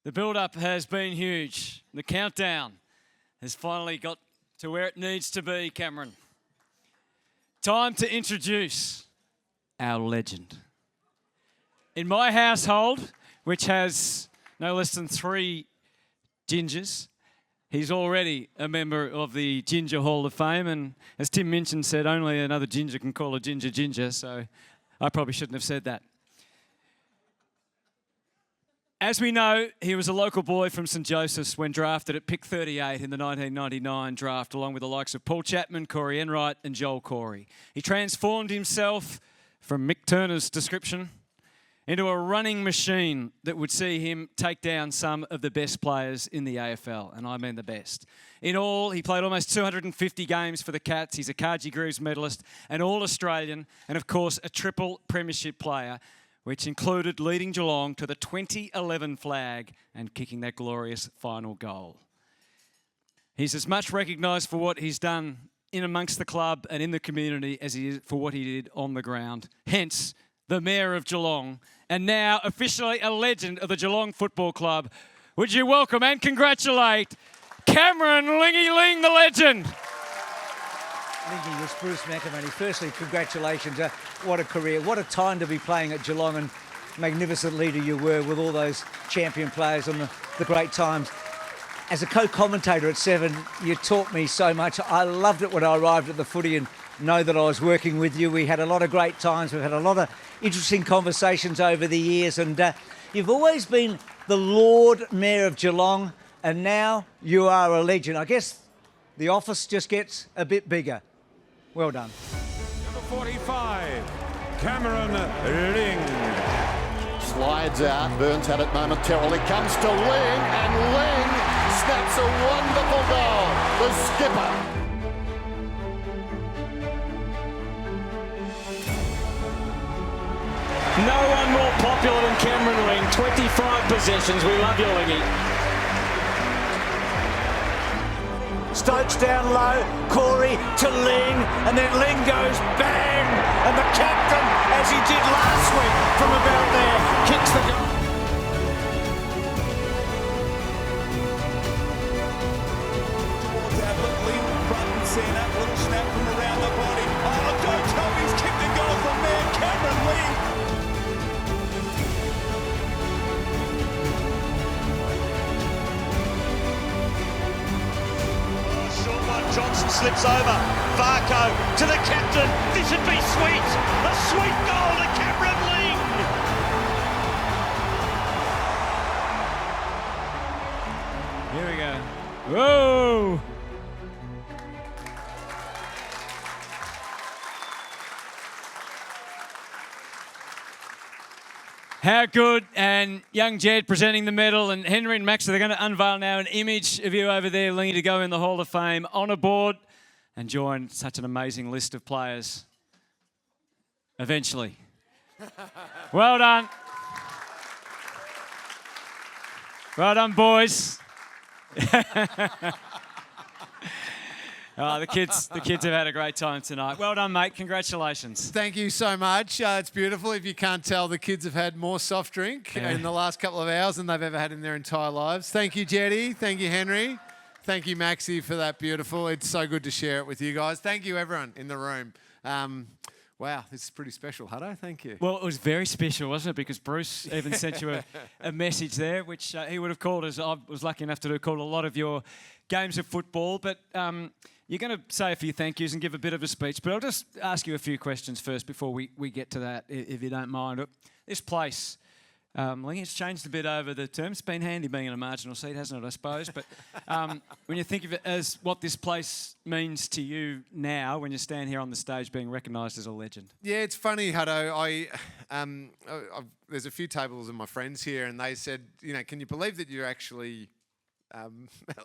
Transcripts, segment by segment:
The build-up has been huge. The countdown has finally got to where it needs to be, Cameron. Time to introduce our legend. In my household, which has no less than 3 gingers, he's already a member of the Ginger Hall of Fame, and as Tim Minchin said, only another ginger can call a ginger ginger, so I probably shouldn't have said that. As we know, he was a local boy from St Joseph's when drafted at pick 38 in the 1999 draft, along with the likes of Paul Chapman, Corey Enright and Joel Corey. He transformed himself from Mick Turner's description into a running machine that would see him take down some of the best players in the AFL, and I mean the best. In all, he played almost 250 games for the Cats. He's a Cargie Grooves medalist, an All-Australian, and of course a triple premiership player, which included leading Geelong to the 2011 flag and kicking that glorious final goal. He's as much recognised for what he's done in amongst the club and in the community as he is for what he did on the ground. Hence, the Mayor of Geelong, and now officially a legend of the Geelong Football Club. Would you welcome and congratulate Cameron Ling, the legend? Lingy, it's Bruce McAvaney. Firstly, congratulations. What a career. What a time to be playing at Geelong, and magnificent leader you were with all those champion players and the great times. As a co-commentator at 7, you taught me so much. I loved it when I arrived at the footy and know that I was working with you. We had a lot of great times. We've had a lot of interesting conversations over the years, and you've always been the Lord Mayor of Geelong, and now you are a legend. I guess the office just gets a bit bigger. Well done. Number 45, Cameron Ling. Slides out, Burns had it momentarily, comes to Ling, and Ling snaps a wonderful goal. The skipper. No one more popular than Cameron Ling. 25 possessions. We love you, Lingy. Stokes down low, Corey to Ling, and then Ling goes bang, and the captain, as he did last week from about there, kicks the goal. Ling front and centre, little snap from around the body. Oh, don't tell me he's kicked a goal from there, Cameron Ling. Johnson slips over. Varco to the captain. This would be sweet. A sweet goal to Cameron Ling. Here we go. Whoa! How good, and young Jed presenting the medal, and Henry and Max, they're going to unveil now an image of you over there, Lingy, to go in the Hall of Fame on a board and join such an amazing list of players eventually. Well done. Well done, boys. Oh, the kids have had a great time tonight. Well done, mate. Congratulations. Thank you so much. It's beautiful. If you can't tell, the kids have had more soft drink in the last couple of hours than they've ever had in their entire lives. Thank you, Jetty. Thank you, Henry. Thank you, Maxie, for that beautiful. It's so good to share it with you guys. Thank you, everyone in the room. Wow, this is pretty special, Hutto. Thank you. Well, it was very special, wasn't it? Because Bruce even sent you a message there, which he would have called, as I was lucky enough to call a lot of your games of football. But you're going to say a few thank yous and give a bit of a speech. But I'll just ask you a few questions first before we get to that, if you don't mind. This place, it's changed a bit over the term. It's been handy being in a marginal seat, hasn't it, I suppose? But when you think of it as what this place means to you now, when you stand here on the stage being recognised as a legend. Yeah, it's funny, Hutto. There's a few tables of my friends here, and they said, can you believe that you're actually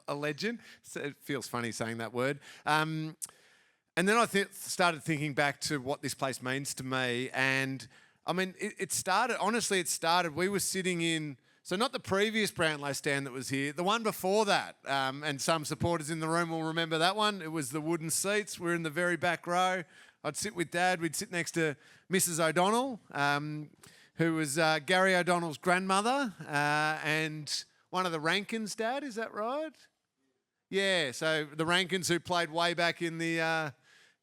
a legend? So it feels funny saying that word. And then I started thinking back to what this place means to me, and I mean, it started, we were sitting in, so not the previous Brownlow stand that was here, the one before that, and some supporters in the room will remember that one. It was the wooden seats. We're in the very back row. I'd sit with Dad. We'd sit next to Mrs. O'Donnell, who was Gary O'Donnell's grandmother, and one of the Rankins' dad. Is that right? Yeah. So the Rankins who played way back in the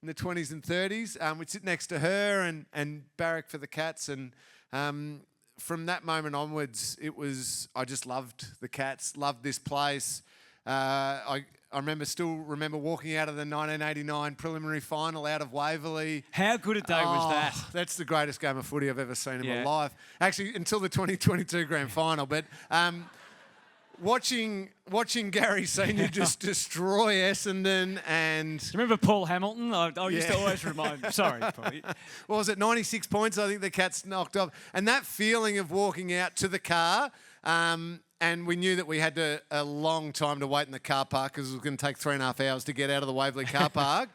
20s and 30s. We'd sit next to her and barrack for the Cats, and from that moment onwards, I just loved the Cats, loved this place. I still remember walking out of the 1989 preliminary final out of Waverley. How good a day was that? That's the greatest game of footy I've ever seen in my life. Actually, until the 2022 grand final. But watching Gary Senior just destroy Essendon and... Do you remember Paul Hamilton? I used to always remind... Sorry, Paul. What was it, 96 points I think the Cats knocked off. And that feeling of walking out to the car... and we knew that we had a long time to wait in the car park because it was going to take 3.5 hours to get out of the Waverley car park.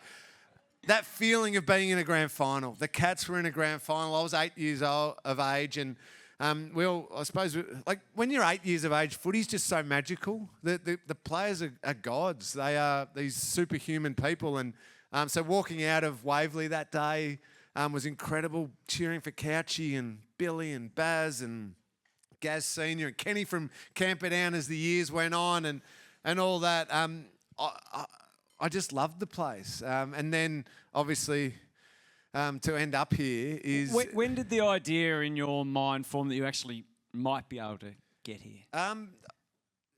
That feeling of being in a grand final. The Cats were in a grand final. I was 8 years of age, and I suppose, like when you're 8 years of age, footy's just so magical. The players are gods. They are these superhuman people, and so walking out of Waverley that day was incredible. Cheering for Couchy and Billy and Baz and Gaz Senior and Kenny from Camperdown as the years went on and all that. I just loved the place. And then obviously to end up here is... When did the idea in your mind form that you actually might be able to get here?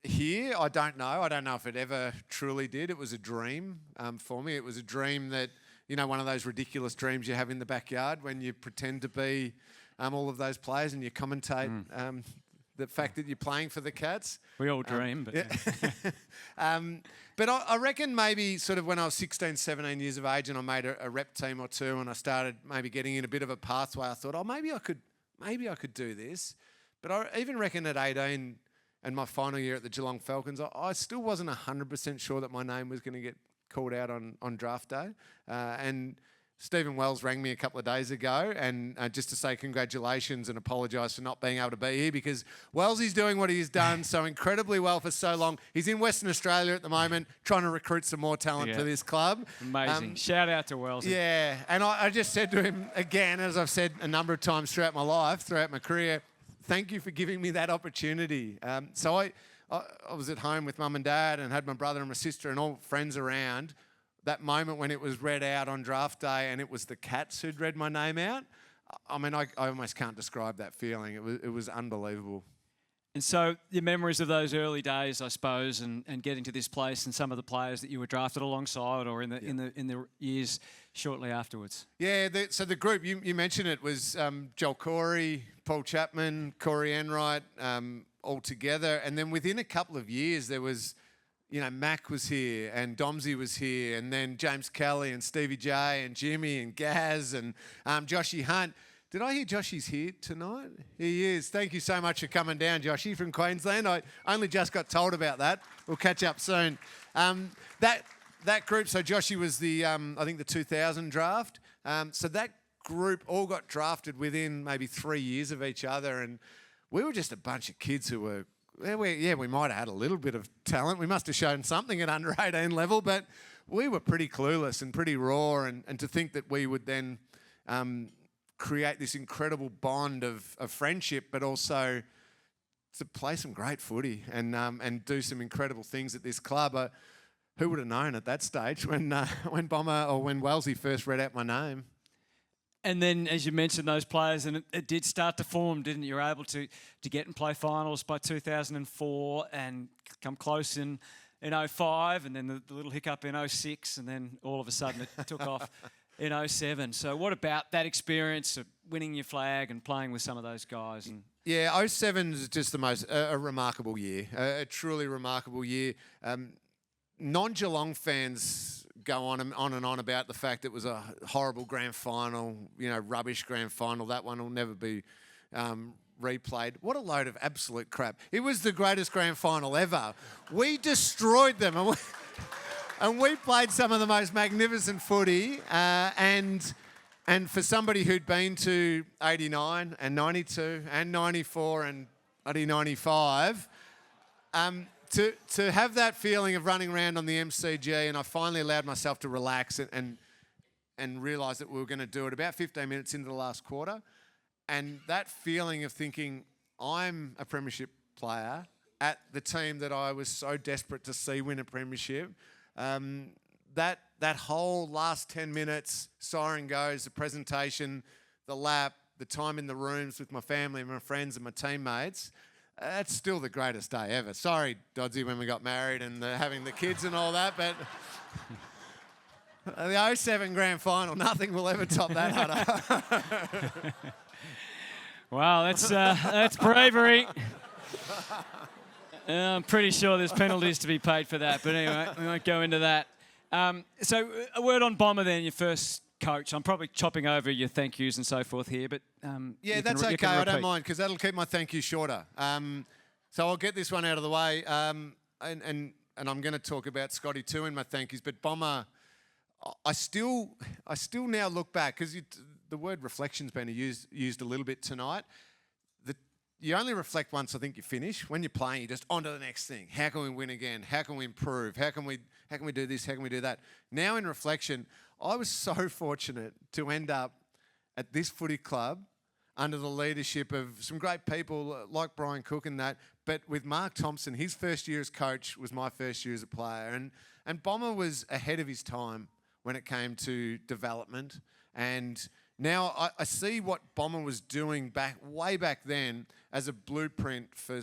Here, I don't know. I don't know if it ever truly did. It was a dream for me. It was a dream that, one of those ridiculous dreams you have in the backyard when you pretend to be... all of those players and you commentate the fact that you're playing for the Cats. We all dream, but... Yeah. But I reckon maybe sort of when I was 16, 17 years of age and I made a rep team or two and I started maybe getting in a bit of a pathway, I thought, maybe I could do this. But I even reckon at 18 and my final year at the Geelong Falcons, I still wasn't 100% sure that my name was going to get called out on draft day. And Stephen Wells rang me a couple of days ago and just to say congratulations and apologise for not being able to be here because Wellesley's doing what he's done so incredibly well for so long. He's in Western Australia at the moment trying to recruit some more talent for this club. Amazing. Shout out to Wellesley. Yeah, and I just said to him again, as I've said a number of times throughout my life, throughout my career, thank you for giving me that opportunity. So I was at home with mum and dad and had my brother and my sister and all friends around. That moment when it was read out on draft day and it was the Cats who'd read my name out, I mean, I almost can't describe that feeling. It was unbelievable. And so your memories of those early days, I suppose, and getting to this place and some of the players that you were drafted alongside or in the years shortly afterwards. Yeah, so the group, you mentioned it, was Joel Corey, Paul Chapman, Corey Enright, all together. And then within a couple of years there was... Mac was here and Domsey was here and then James Kelly and Stevie J and Jimmy and Gaz and Joshy Hunt. Did I hear Joshy's here tonight? He is. Thank you so much for coming down, Joshy, from Queensland. I only just got told about that. We'll catch up soon. That group, so Joshy was the, I think the 2000 draft. So that group all got drafted within maybe 3 years of each other and we were just a bunch of kids who were... we might have had a little bit of talent. We must have shown something at under 18 level, but we were pretty clueless and pretty raw. And to think that we would then create this incredible bond of friendship, but also to play some great footy and do some incredible things at this club. Who would have known at that stage when Bomber or when Wellesley first read out my name? And then, as you mentioned, those players, and it did start to form, didn't it? You were able to get and play finals by 2004 and come close in 05, and then the little hiccup in 06, and then all of a sudden it took off in 07. So what about that experience of winning your flag and playing with some of those guys? And 07 is just the most a remarkable year, a truly remarkable year. Non-Geelong fans go on and on about the fact it was a horrible grand final, rubbish grand final. That one will never be replayed. What a load of absolute crap. It was the greatest grand final ever. We destroyed them and we played some of the most magnificent footy and for somebody who'd been to 89 and 92 and 94 and 95, to have that feeling of running around on the MCG, and I finally allowed myself to relax and realise that we were going to do it about 15 minutes into the last quarter. And that feeling of thinking, I'm a premiership player at the team that I was so desperate to see win a premiership. That whole last 10 minutes, siren goes, the presentation, the lap, the time in the rooms with my family and my friends and my teammates, that's still the greatest day ever. Sorry, Dodsy, when we got married and having the kids and all that, but the 07 grand final, nothing will ever top that, Hutto. Wow, that's bravery. I'm pretty sure there's penalties to be paid for that, but anyway, we won't go into that. So a word on Bomber then, your first coach. I'm probably chopping over your thank yous and so forth here, but yeah, that's okay. I don't mind because that'll keep my thank you shorter. So I'll get this one out of the way, and I'm going to talk about Scotty too in my thank yous. But Bomber, I still now look back because the word reflection's been used a little bit tonight. You only reflect once. I think you finish. When you're playing, you're just on to the next thing. How can we win again? How can we improve? How can we do this? How can we do that? Now in reflection, I was so fortunate to end up at this footy club under the leadership of some great people like Brian Cook and that, but with Mark Thompson. His first year as coach was my first year as a player. And Bomber was ahead of his time when it came to development. And now I see what Bomber was doing way back then as a blueprint for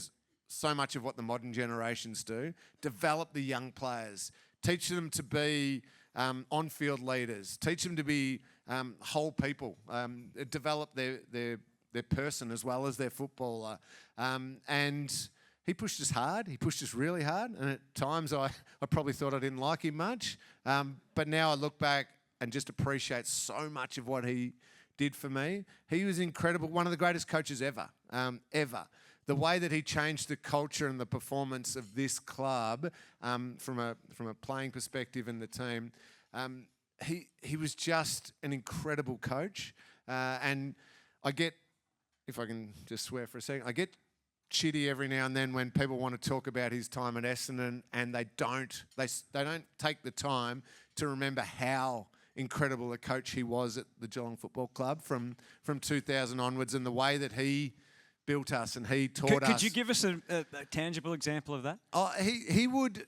so much of what the modern generations do. Develop the young players. Teach them to be on-field leaders. Teach them to be whole people. Develop their person as well as their footballer. And he pushed us hard. He pushed us really hard. And at times I probably thought I didn't like him much. But now I look back and just appreciate so much of what he did for me. He was incredible, one of the greatest coaches ever, The way that he changed the culture and the performance of this club from a playing perspective and the team, he was just an incredible coach. And I get, if I can just swear for a second, I get chitty every now and then when people want to talk about his time at Essendon and they don't take the time to remember how incredible a coach he was at the Geelong Football Club from 2000 onwards, and the way that he built us and he taught us. Could you give us a tangible example of that? Oh, he would.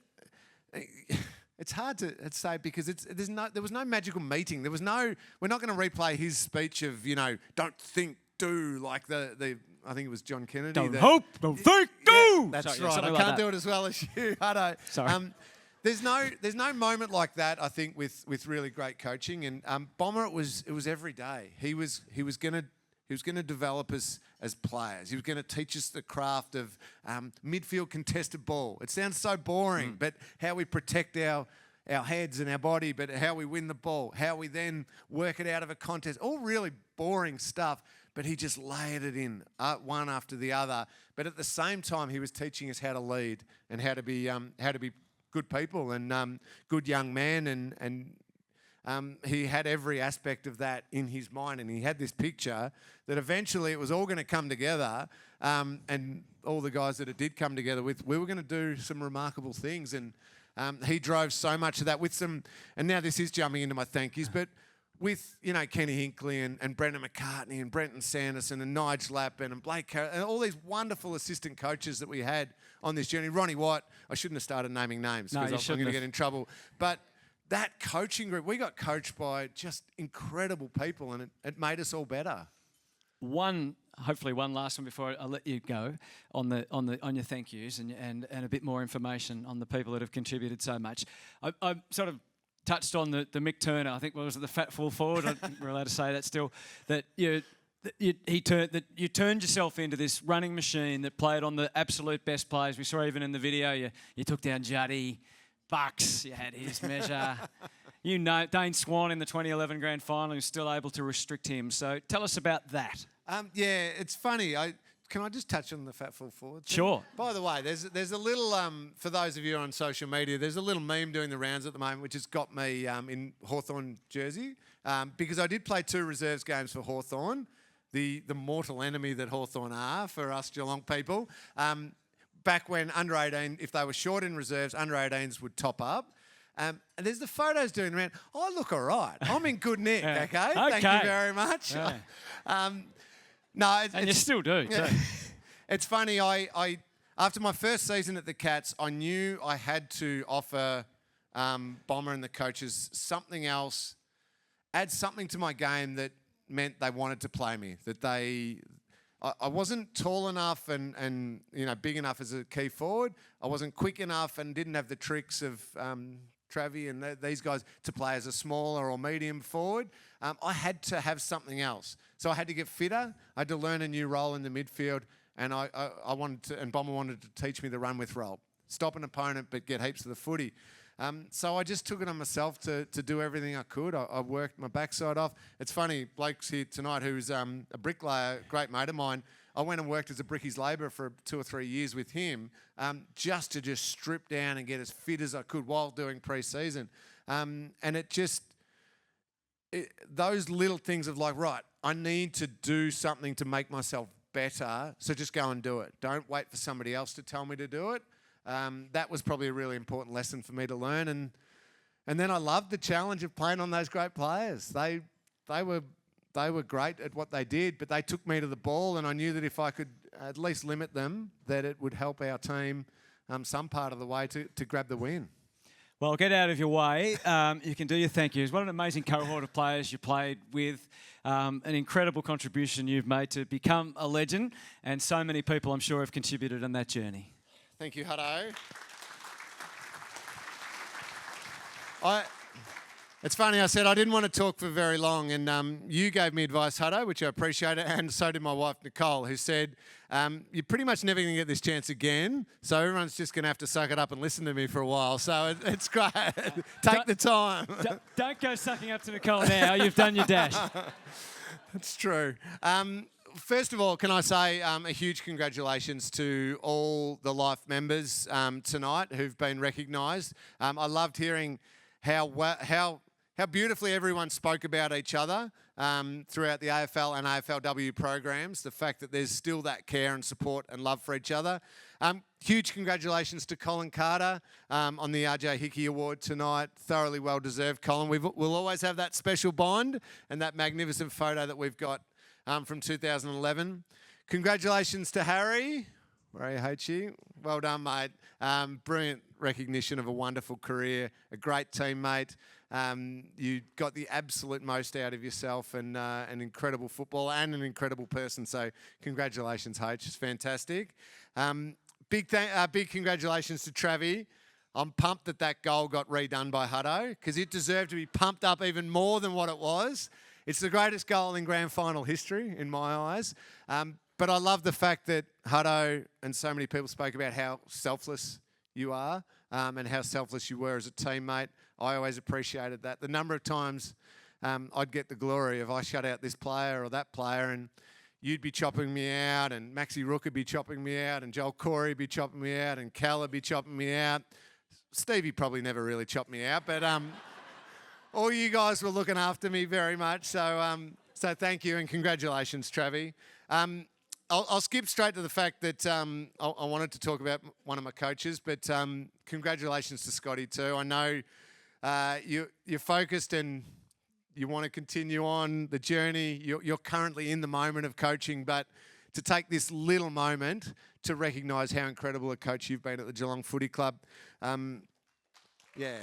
It's hard to say because there was no magical meeting. We're not going to replay his speech of don't think, do, like the I think it was John Kennedy. Don't hope, don't think, do. Yeah, that's Sorry, right. I can't do it as well as you. I don't. Sorry. There's no moment like that, I think, with really great coaching. And Bomber, it was every day. He was gonna develop us as players. He was going to teach us the craft of midfield contested ball. It sounds so boring, but how we protect our heads and our body, but how we win the ball, how we then work it out of a contest. All really boring stuff, but he just layered it in one after the other. But at the same time, he was teaching us how to lead and how to be good people and good young men, and he had every aspect of that in his mind, and he had this picture that eventually it was all going to come together, and all the guys that it did come together with, we were going to do some remarkable things, and he drove so much of that with some, and now this is jumping into my thank yous, but with, Kenny Hinkley and Brendan McCartney and Brenton Sanderson and Nigel Lappin and Blake Carroll and all these wonderful assistant coaches that we had on this journey. Ronnie Watt, I shouldn't have started naming names because I'm going to get in trouble. But that coaching group, we got coached by just incredible people, and it made us all better. Hopefully one last one before I let you go on your thank yous and a bit more information on the people that have contributed so much. I sort of touched on the Mick Turner. I think was it the fat full forward? We're allowed to say that still. That you turned yourself into this running machine that played on the absolute best players. We saw even in the video you took down Juddy, Bucks. You had his measure. Dane Swan in the 2011 grand final. You're still able to restrict him. So tell us about that. Yeah, it's funny. Can I just touch on the fat full forward thing? Sure. By the way, there's a little, for those of you on social media, there's a little meme doing the rounds at the moment, which has got me in Hawthorn jersey, because I did play 2 reserves games for Hawthorn, the mortal enemy that Hawthorn are for us Geelong people. Back when under 18, if they were short in reserves, under 18s would top up. And there's the photos doing around. I look all right. I'm in good nick, okay? Thank you very much. Yeah. No, and you still do. Yeah. It's funny. I after my first season at the Cats, I knew I had to offer Bomber and the coaches something else, add something to my game that meant they wanted to play me, that I wasn't tall enough and big enough as a key forward. I wasn't quick enough and didn't have the tricks of Travie and these guys to play as a smaller or medium forward. I had to have something else. So I had to get fitter. I had to learn a new role in the midfield, and I wanted to, and Bomber wanted to teach me the run with role. Stop an opponent but get heaps of the footy. So I just took it on myself to do everything I could. I worked my backside off. It's funny, Blake's here tonight who's a bricklayer, great mate of mine. I went and worked as a brickies labourer for 2 or 3 years with him just to strip down and get as fit as I could while doing pre-season. And those little things of like, right, I need to do something to make myself better, so just go and do it. Don't wait for somebody else to tell me to do it. That was probably a really important lesson for me to learn, and then I loved the challenge of playing on those great players. They were great at what they did, but they took me to the ball, and I knew that if I could at least limit them, that it would help our team some part of the way to grab the win. Well, get out of your way. You can do your thank yous. What an amazing cohort of players you played with. An incredible contribution you've made to become a legend, and so many people I'm sure have contributed on that journey. Thank you, Hutto. It's funny, I said I didn't want to talk for very long, and you gave me advice, Hutto, which I appreciate, and so did my wife, Nicole, who said, you're pretty much never going to get this chance again, so everyone's just going to have to suck it up and listen to me for a while, so it's great. Take the time. Don't go sucking up to Nicole now. You've done your dash. That's true. First of all, can I say a huge congratulations to all the Life members tonight who've been recognised. I loved hearing how beautifully everyone spoke about each other throughout the AFL and AFLW programs, the fact that there's still that care and support and love for each other. Huge congratulations to Colin Carter on the RJ Hickey Award tonight. Thoroughly well deserved, Colin. We'll always have that special bond and that magnificent photo that we've got from 2011. Congratulations to Harry. Where are you? Well done, mate. Brilliant recognition of a wonderful career, a great teammate. You got the absolute most out of yourself, and an incredible footballer and an incredible person. So congratulations, H. It's fantastic. Big congratulations to Travie. I'm pumped that goal got redone by Hutto because it deserved to be pumped up even more than what it was. It's the greatest goal in grand final history, in my eyes. But I love the fact that Hutto and so many people spoke about how selfless you are and how selfless you were as a teammate. I always appreciated that. The number of times I'd get the glory of I shut out this player or that player, and you'd be chopping me out, and Maxie Rook would be chopping me out, and Joel Corey would be chopping me out, and Cal would be chopping me out. Stevie probably never really chopped me out, but all you guys were looking after me very much. So thank you and congratulations, Travie. I'll skip straight to the fact that I wanted to talk about one of my coaches, but congratulations to Scotty too. I know you're focused and you want to continue on the journey. You're currently in the moment of coaching, but to take this little moment to recognise how incredible a coach you've been at the Geelong Footy Club. Yeah.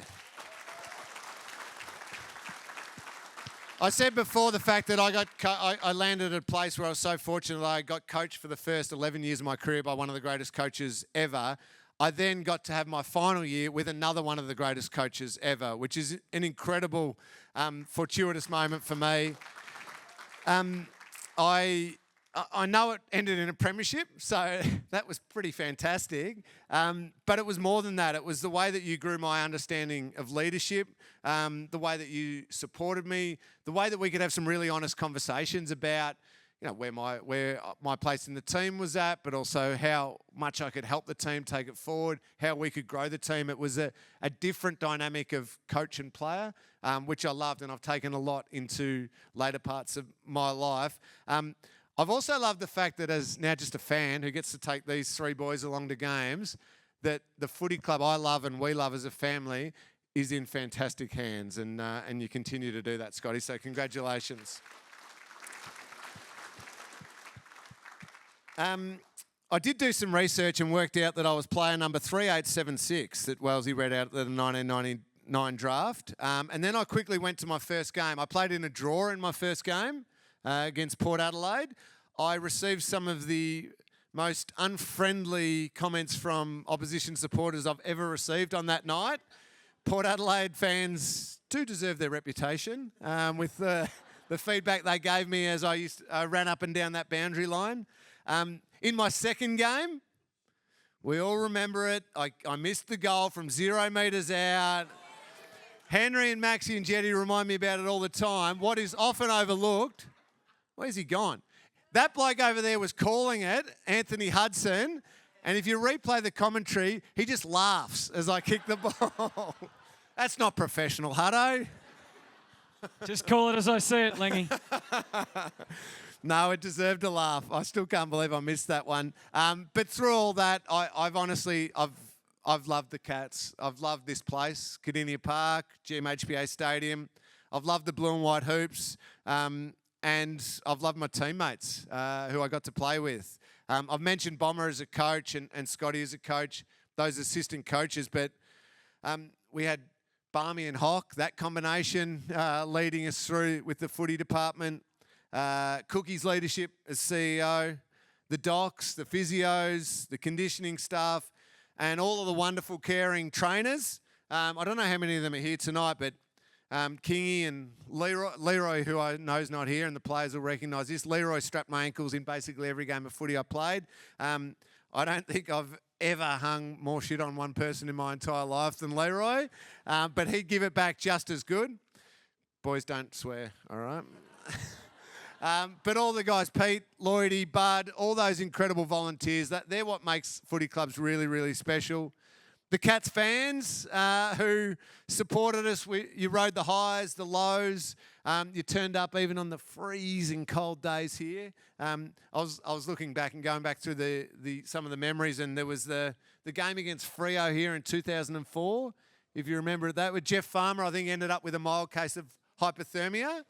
I said before the fact that I landed at a place where I was so fortunate that I got coached for the first 11 years of my career by one of the greatest coaches ever. I then got to have my final year with another one of the greatest coaches ever, which is an incredible, fortuitous moment for me. I know it ended in a premiership, so that was pretty fantastic. But it was more than that. It was the way that you grew my understanding of leadership, the way that you supported me, the way that we could have some really honest conversations about, where my place in the team was at, but also how much I could help the team take it forward, how we could grow the team. It was a different dynamic of coach and player, which I loved, and I've taken a lot into later parts of my life. I've also loved the fact that as now just a fan who gets to take these three boys along to games, that the footy club I love and we love as a family is in fantastic hands, and you continue to do that, Scotty, so congratulations. I I did do some research and worked out that I was player number 3876 that Wellesley read out at the 1999 draft. And then I quickly went to my first game. I played in a draw in my first game against Port Adelaide. I received some of the most unfriendly comments from opposition supporters I've ever received on that night. Port Adelaide fans do deserve their reputation with the feedback they gave me as I ran up and down that boundary line. In my second game, we all remember it. I missed the goal from 0 metres out. Henry and Maxie and Jetty remind me about it all the time. What is often overlooked, where's he gone? That bloke over there was calling it, Anthony Hudson, and if you replay the commentary, he just laughs as I kick the ball. That's not professional, Hutto. Just call it as I see it, Lingy. No, it deserved a laugh. I still can't believe I missed that one. But through all that, I've honestly loved the Cats. I've loved this place, Cardinia Park, GMHBA Stadium. I've loved the blue and white hoops. And I've loved my teammates who I got to play with. I've mentioned Bomber as a coach and Scotty as a coach, those assistant coaches, but we had Barmy and Hock, that combination leading us through with the footy department, Cookie's leadership as CEO, the docs, the physios, the conditioning staff, and all of the wonderful caring trainers. I don't know how many of them are here tonight, but Kingy and Leroy, who I know is not here, and the players will recognise this. Leroy strapped my ankles in basically every game of footy I played. I don't think I've ever hung more shit on one person in my entire life than Leroy, but he'd give it back just as good. Boys, don't swear, all right? But all the guys, Pete, Lloydie, Bud, all those incredible volunteers, they're what makes footy clubs really, really special. The Cats fans who supported us, you rode the highs, the lows. You turned up even on the freezing cold days here. I was looking back and going back through some of the memories, and there was the game against Freo here in 2004. If you remember that, with Jeff Farmer, I think ended up with a mild case of hypothermia.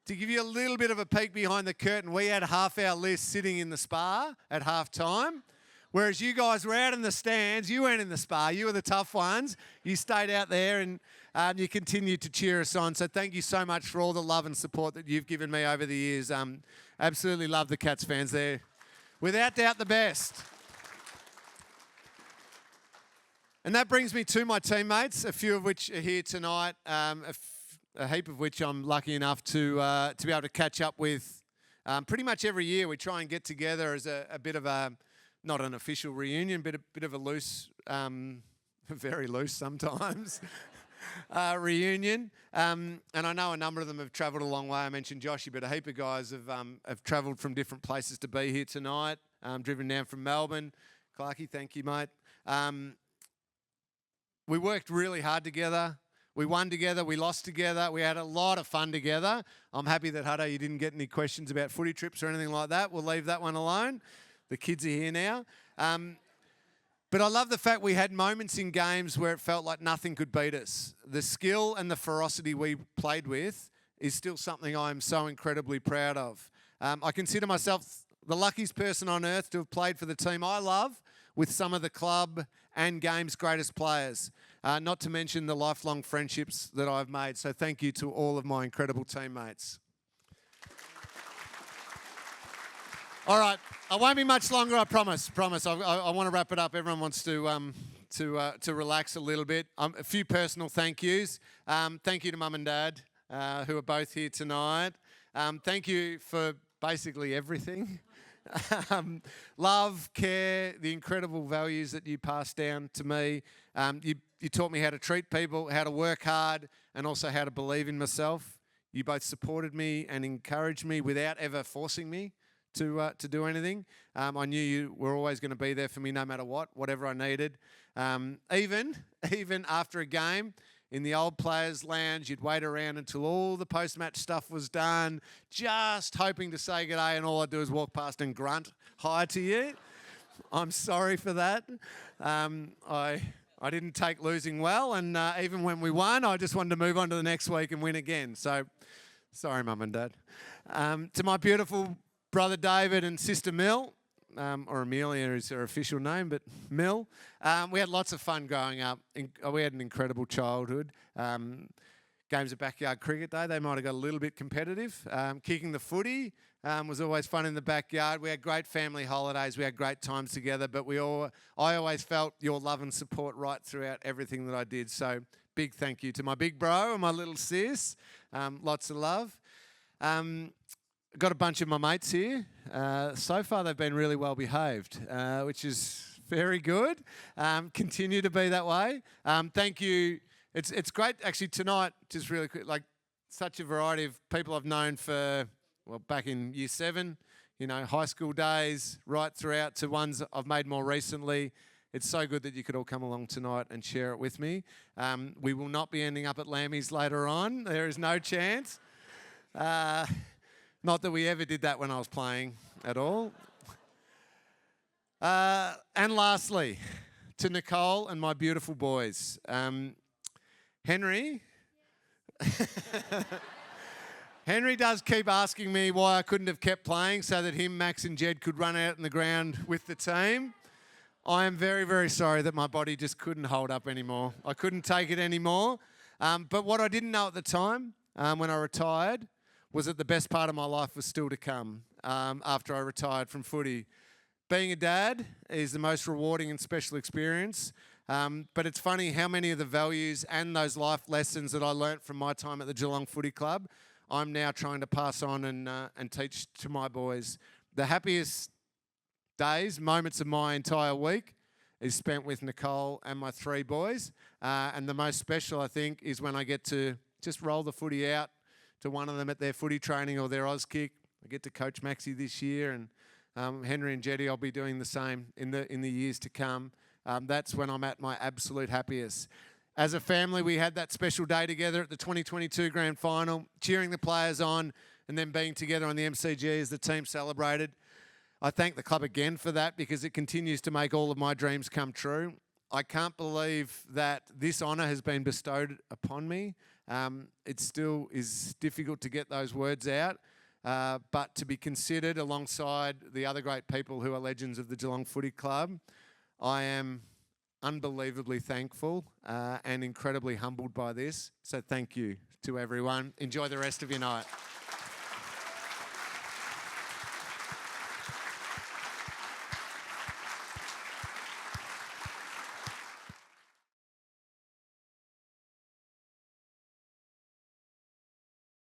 To give you a little bit of a peek behind the curtain, we had half our list sitting in the spa at half time. Whereas you guys were out in the stands, you weren't in the spa, you were the tough ones. You stayed out there and you continued to cheer us on. So thank you so much for all the love and support that you've given me over the years. Absolutely love the Cats fans there. Without doubt the best. And that brings me to my teammates, a few of which are here tonight, a heap of which I'm lucky enough to be able to catch up with. Pretty much every year we try and get together as a bit of a, not an official reunion, but a bit of a loose, very loose sometimes, reunion. And I know a number of them have travelled a long way. I mentioned Joshy, but a heap of guys have travelled from different places to be here tonight, driven down from Melbourne. Clarkey, thank you, mate. We worked really hard together. We won together, we lost together, we had a lot of fun together. I'm happy that, Hutto, you didn't get any questions about footy trips or anything like that. We'll leave that one alone. The kids are here now. But I love the fact we had moments in games where it felt like nothing could beat us. The skill and the ferocity we played with is still something I'm so incredibly proud of. I consider myself the luckiest person on earth to have played for the team I love with some of the club and game's greatest players, not to mention the lifelong friendships that I've made. So thank you to all of my incredible teammates. All right, I won't be much longer, I promise. I want to wrap it up. Everyone wants to relax a little bit. A few personal thank yous. Thank you to Mum and Dad, who are both here tonight. Thank you for basically everything. Love, care, the incredible values that you passed down to me. You taught me how to treat people, how to work hard, and also how to believe in myself. You both supported me and encouraged me without ever forcing me to do anything. I knew you were always going to be there for me no matter what, whatever I needed. Even after a game, in the old players' lounge, you'd wait around until all the post-match stuff was done, just hoping to say good day, and all I'd do is walk past and grunt hi to you. I'm sorry for that. I didn't take losing well, and even when we won, I just wanted to move on to the next week and win again. So, sorry, Mum and Dad. To my beautiful brother David and sister Mill, or Amelia is her official name, but Mill. We had lots of fun growing up. We had an incredible childhood. Games of backyard cricket day, they might have got a little bit competitive. Kicking the footy was always fun in the backyard. We had great family holidays. We had great times together, but I always felt your love and support right throughout everything that I did. So big thank you to my big bro and my little sis. Lots of love. Got a bunch of my mates here. So far, they've been really well behaved, which is very good. Continue to be that way. Thank you. It's great, actually, tonight, just really quick, like such a variety of people I've known for, well, back in year 7, high school days, right throughout to ones I've made more recently. It's so good that you could all come along tonight and share it with me. We will not be ending up at Lammy's later on. There is no chance. Not that we ever did that when I was playing at all. And lastly, to Nicole and my beautiful boys. Henry does keep asking me why I couldn't have kept playing so that him, Max and Jed could run out in the ground with the team. I am very, very sorry that my body just couldn't hold up anymore. I couldn't take it anymore. But what I didn't know at the time when I retired was that the best part of my life was still to come after I retired from footy. Being a dad is the most rewarding and special experience. But it's funny how many of the values and those life lessons that I learnt from my time at the Geelong Footy Club, I'm now trying to pass on and teach to my boys. The happiest days, moments of my entire week is spent with Nicole and my 3 boys. And the most special, I think, is when I get to just roll the footy out to one of them at their footy training or their Auskick. I get to coach Maxie this year, and Henry and Jetty, I'll be doing the same in the years to come. That's when I'm at my absolute happiest. As a family, we had that special day together at the 2022 Grand Final, cheering the players on and then being together on the MCG as the team celebrated. I thank the club again for that because it continues to make all of my dreams come true. I can't believe that this honour has been bestowed upon me. It still is difficult to get those words out, but to be considered alongside the other great people who are legends of the Geelong Footy Club, I am unbelievably thankful and incredibly humbled by this. So thank you to everyone. Enjoy the rest of your night.